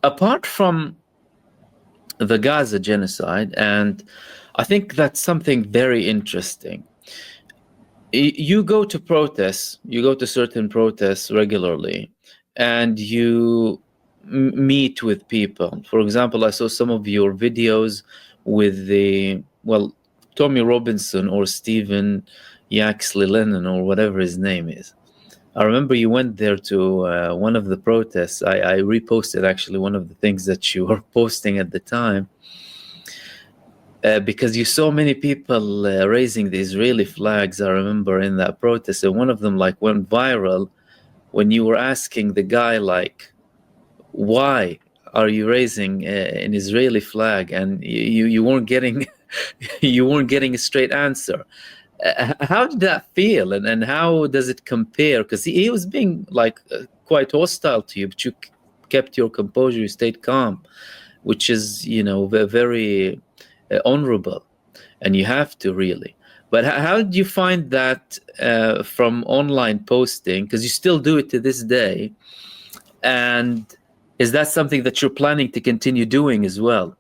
apart from the Gaza genocide, and I think that's something very interesting. You go to protests, you go to certain protests regularly, and you meet with people. For example, I saw some of your videos with Tommy Robinson or Stephen Yaxley Lennon or whatever his name is. I remember you went there to one of the protests. I reposted actually one of the things that you were posting at the time, because you saw many people raising the Israeli flags. I remember in that protest, and one of them like went viral when you were asking the guy like, "Why are you raising an Israeli flag?" And you weren't getting you weren't getting a straight answer. How did that feel, and how does it compare? Because he was being like quite hostile to you, but you kept your composure, you stayed calm, which is, very honorable, and you have to really. But how did you find that from online posting? Because you still do it to this day, and is that something that you're planning to continue doing as well?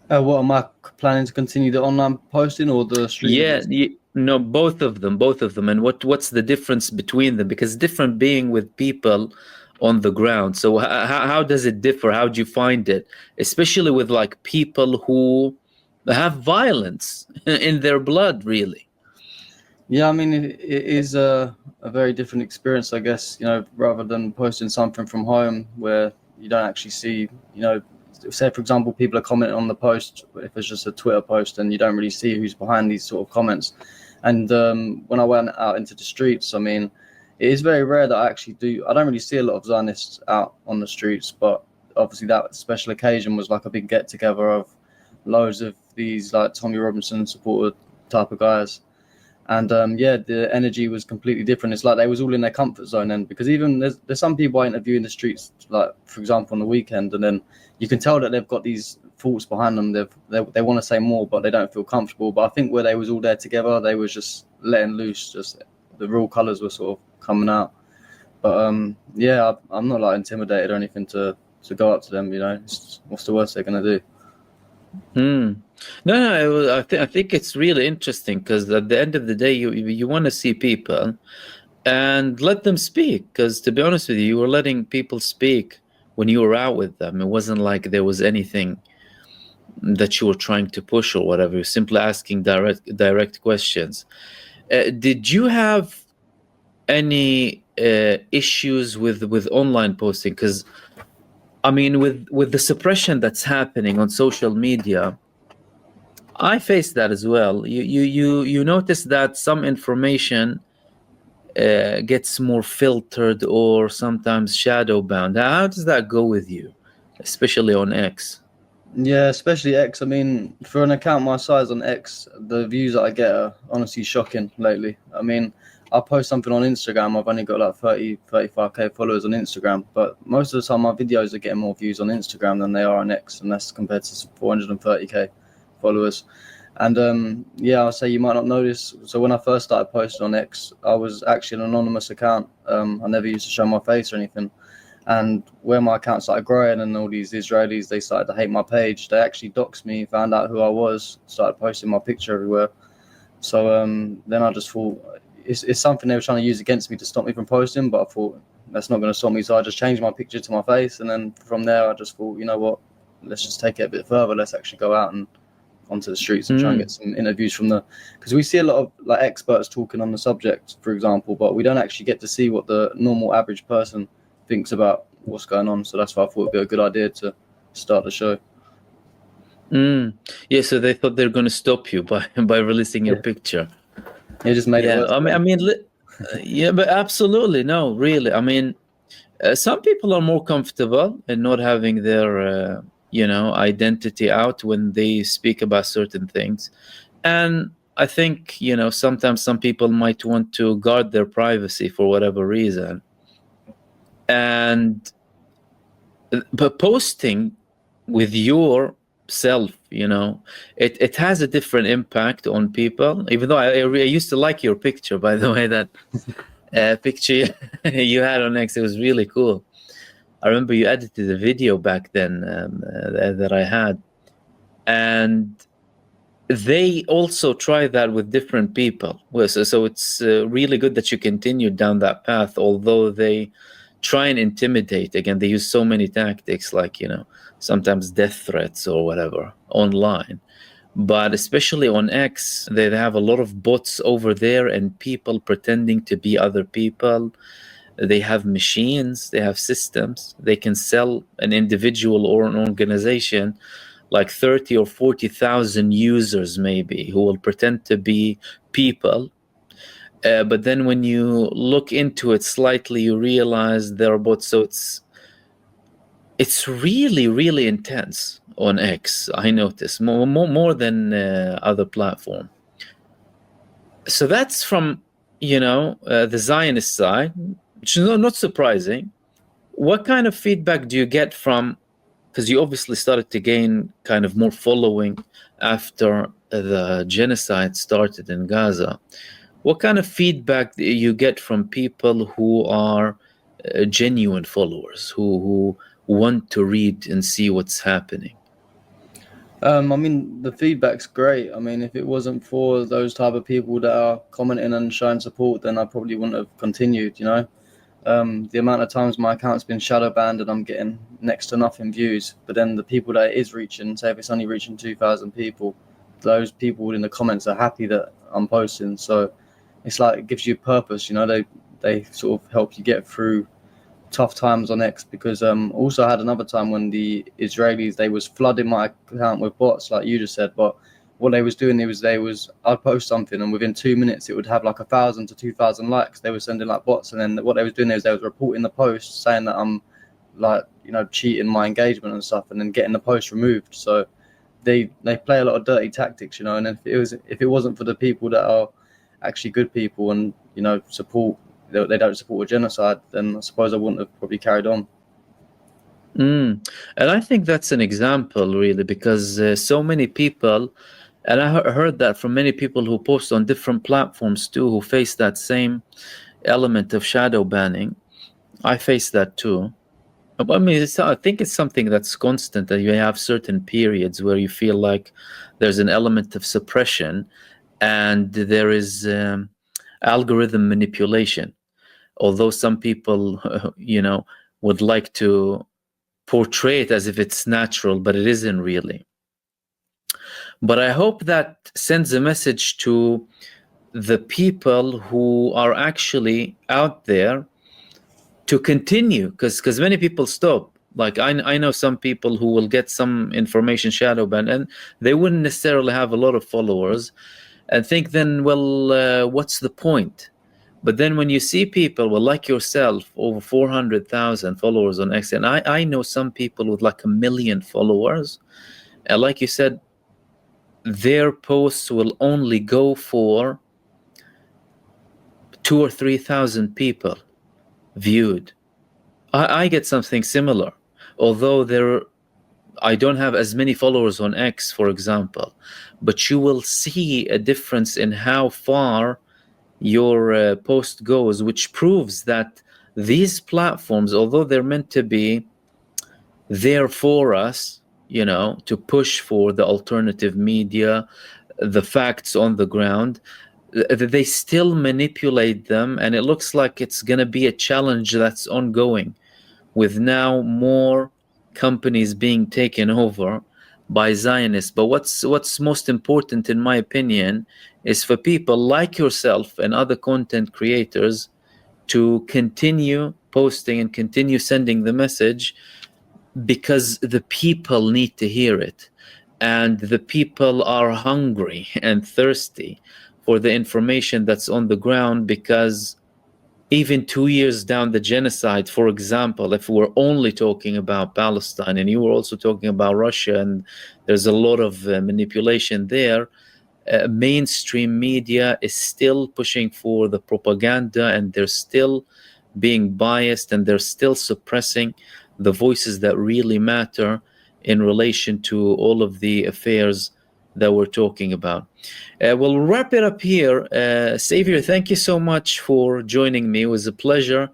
What am I planning to continue the online posting or the street Yeah, events? no, both of them, and what's the difference between them? Because different being with people on the ground. So how does it differ? How do you find it, especially with like people who have violence in their blood, really? Yeah, I mean, it is a very different experience, I guess, rather than posting something from home where you don't actually see, say, for example, people are commenting on the post, if it's just a Twitter post, and you don't really see who's behind these sort of comments. And when I went out into the streets, I mean, it is very rare that I don't really see a lot of Zionists out on the streets, but obviously that special occasion was like a big get together of loads of these like Tommy Robinson supported type of guys. And yeah, the energy was completely different. It's like they was all in their comfort zone then, because even there's some people I interview in the streets, like for example on the weekend, and then you can tell that they've got these thoughts behind them. They want to say more, but they don't feel comfortable. But I think where they was all there together, they was just letting loose. Just the real colours were sort of coming out. But yeah, I'm not like intimidated or anything to go up to them. What's the worst they're gonna do? Hmm. No, I think it's really interesting because at the end of the day, you want to see people and let them speak. Because to be honest with you, you were letting people speak when you were out with them. It wasn't like there was anything that you were trying to push or whatever. You're simply asking direct questions. Did you have any issues with online posting? Because I mean, with the suppression that's happening on social media, I face that as well. You notice that some information gets more filtered or sometimes shadow bound. How does that go with you, especially on X? Yeah, especially X. I mean, for an account my size on X, the views that I get are honestly shocking lately. I mean, I post something on Instagram, I've only got like 35K followers on Instagram, but most of the time my videos are getting more views on Instagram than they are on X, and that's compared to 430K followers. And yeah, I'll say you might not notice. So when I first started posting on X, I was actually an anonymous account. I never used to show my face or anything. And where my account started growing and all these Israelis, they started to hate my page. They actually doxed me, found out who I was, started posting my picture everywhere. So then I just thought it's something they were trying to use against me to stop me from posting. But I thought that's not going to stop me. So I just changed my picture to my face. And then from there, I just thought, you know what, let's just take it a bit further. Let's actually go out and onto the streets and try and Mm. get some interviews from because we see a lot of like experts talking on the subject, for example, but we don't actually get to see what the normal average person thinks about what's going on. So that's why I thought it'd be a good idea to start the show. Mm. Yeah, so they thought they're going to stop you by by releasing your Yeah, picture. it just made it Yeah, worse for I them. mean, yeah, but absolutely no, really. I mean, some people are more comfortable in not having their, identity out when they speak about certain things, and I think sometimes some people might want to guard their privacy for whatever reason, and but posting with yourself, it has a different impact on people. Even though I used to like your picture, by the way, that picture you had on X, it was really cool. I I remember you edited a video back then that I had, and they also try that with different people. So it's really good that you continued down that path, although they try and intimidate. Again, they use so many tactics, like, sometimes death threats or whatever online. But especially on X, they have a lot of bots over there and people pretending to be other people. They have machines, they have systems. They can sell an individual or an organization like 30 or 40,000 users maybe, who will pretend to be people. But then when you look into it slightly, you realize they're bots. So it's really, really intense on X. I notice more than other platform. So that's from the Zionist side, which is not surprising. What kind of feedback do you get from? Because you obviously started to gain kind of more following after the genocide started in Gaza. What kind of feedback do you get from people who are genuine followers, who want to read and see what's happening? I mean, the feedback's great. I mean, if it wasn't for those type of people that are commenting and showing support, then I probably wouldn't have continued, the amount of times my account's been shadow banned and I'm getting next to nothing views, but then the people that it is reaching, say if it's only reaching 2,000 people, those people in the comments are happy that I'm posting. So it's like it gives you purpose, they sort of help you get through tough times on X. Because also I had another time when the Israelis, they was flooding my account with bots, like you just said. But what they was doing, I'd post something and within 2 minutes it would have like 1,000 to 2,000 likes. They were sending like bots, and then what they was doing is they was reporting the post saying that I'm like cheating my engagement and stuff, and then getting the post removed. So they play a lot of dirty tactics, and if it wasn't for the people that are actually good people and support, they don't support a genocide, then I suppose I wouldn't have probably carried on. And I think that's an example, really, because so many people, and I heard that from many people who post on different platforms too, who face that same element of shadow banning. I face that too. I mean, I think it's something that's constant, that you have certain periods where you feel like there's an element of suppression and there is algorithm manipulation. Although some people, would like to portray it as if it's natural, but it isn't really. But I hope that sends a message to the people who are actually out there to continue, because many people stop. Like I know some people who will get some information shadow banned and they wouldn't necessarily have a lot of followers and think then, well, what's the point? But then when you see people, well, like yourself, over 400,000 followers on X, and I know some people with like 1 million followers, and like you said, their posts will only go for 2,000 or 3,000 people viewed. I get something similar, although I don't have as many followers on X, for example, but you will see a difference in how far your post goes, which proves that these platforms, although they're meant to be there for us, to push for the alternative media, the facts on the ground, they still manipulate them. And it looks like it's going to be a challenge that's ongoing, with now more companies being taken over by Zionists. But what's most important, in my opinion, is for people like yourself and other content creators to continue posting and continue sending the message, because the people need to hear it. And the people are hungry and thirsty for the information that's on the ground, because even 2 years down the genocide, for example, if we're only talking about Palestine and you were also talking about Russia, and there's a lot of manipulation there, mainstream media is still pushing for the propaganda, and they're still being biased, and they're still suppressing the voices that really matter in relation to all of the affairs that we're talking about. We'll wrap it up here. Xavier, thank you so much for joining me. It was a pleasure.